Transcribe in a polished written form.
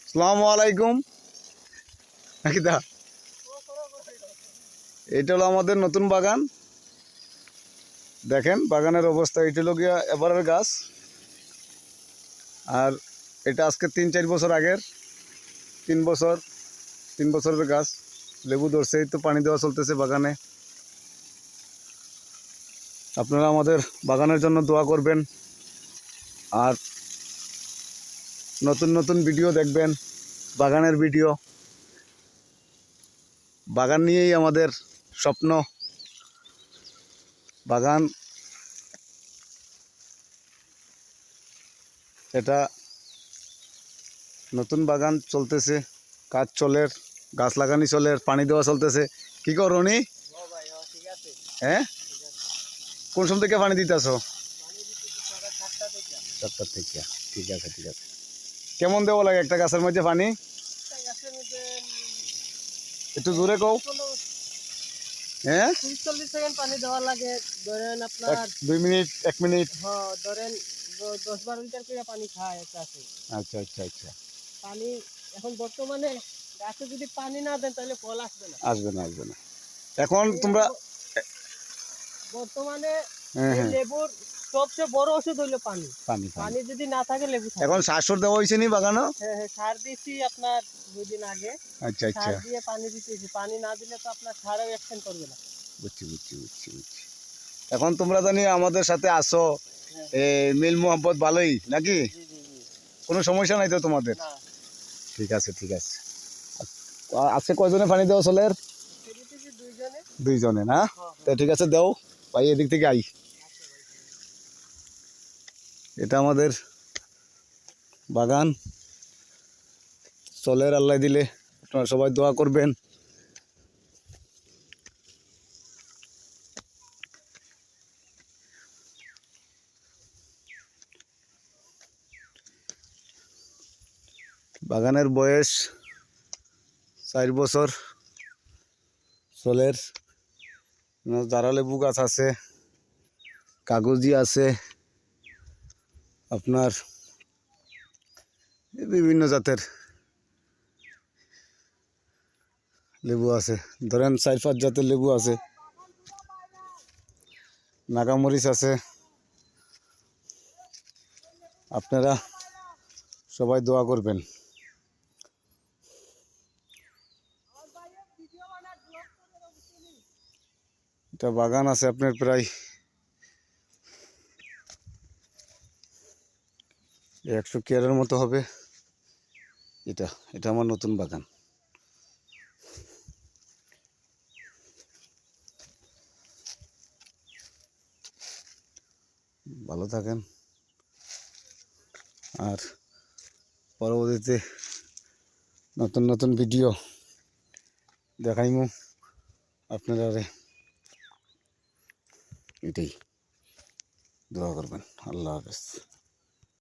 আসসালামু আলাইকুম। এটা হলো আমাদের নতুন বাগান। দেখেন বাগানের অবস্থা। এটা হলো গিয়া এবারের গাছ, আর এটা আজকে 3-4 বছর আগের, 3 বছরের গাছ। লেবু ধরছে, এই তো পানি দেওয়া চলতেছে বাগানে। আপনারা আমাদের বাগানের জন্য দোয়া করবেন, আর নতুন নতুন ভিডিও দেখবেন, বাগানের ভিডিও। বাগান নিয়েই আমাদের স্বপ্ন। বাগান এটা নতুন বাগান চলতেছে, কাজ চলের, গাছ লাগানি চলের, পানি দেওয়া চলতেছে। কি কর রনি? হ্যাঁ, কোন সময় থেকে পানি দিতেছ? 7টার থেকে। ঠিক আছে ঠিক আছে। কেমন দেওয়া লাগে একটা গাছের মধ্যে পানি? একটু জোরে কও। হ্যাঁ, 30-40 সেকেন্ড পানি দেওয়া লাগে। ধরেন আপনার 2 মিনিট 1 মিনিট। হ্যাঁ, ধরেন 10-12 লিটার করে পানি খায় একটা গাছে। আচ্ছা আচ্ছা আচ্ছা। পানি এখন বর্তমানে গাছে যদি পানি না দেন তাহলে ফল আসবে না। আসবে না আসবে না। এখন তোমরা বর্তমানে হ্যাঁ এই হ্যাঁ, লেবুর সবচেয়ে বড় ওষুধ হলো পানি। পানি পানি। পানি যদি না থাকে লেবু থাকে এখন না। সার দেওয়া হয়েছে নি বাগানো? হ্যাঁ হ্যাঁ, সার দিয়েছি আপনার 2 দিন আগে। আচ্ছা আচ্ছা, সার দিয়ে পানি দিতেছি। পানি না দিলে তো আপনার সারও অ্যাকশন করবে না। বুঝছি বুঝছি বুঝছি বুঝছি। এখন তোমরা জানি আমাদের সাথে আসো, মিল মোহাম্মত ভালোই নাকি? জি জি জি। কোনো সমস্যা নাই তো তোমাদের? না, ঠিক আছে ঠিক আছে। আজকে কয়জনে পানি দেওয়া চলে? দিতেছি 2 জনে। 2 জনে না? হ্যাঁ তো ঠিক আছে, দেও ভাই, এদিক থেকে আই। এটা আমাদের বাগান চলের, আল্লাহ দিলে আপনারা সবাই দোয়া করবেন। বাগানের বয়স 4 বছর চলের। জারা লেবু গাছ আছে, কাগজি আছে, আপনার বিভিন্ন জাতের লেবু আছে। ধরেন 4-5 জাতের লেবু আছে, নাগামরিচ আছে। আপনারা সবাই দোয়া করবেন। এটা বাগান আছে আপনার প্রায় 100 কেয়ারের মতো হবে। এটা এটা আমার নতুন বাগান। ভালো থাকেন, আর পরবর্তীতে নতুন নতুন ভিডিও দেখাইমু আপনারা। এটাই দোয়া করবেন। আল্লাহ হাফেজ।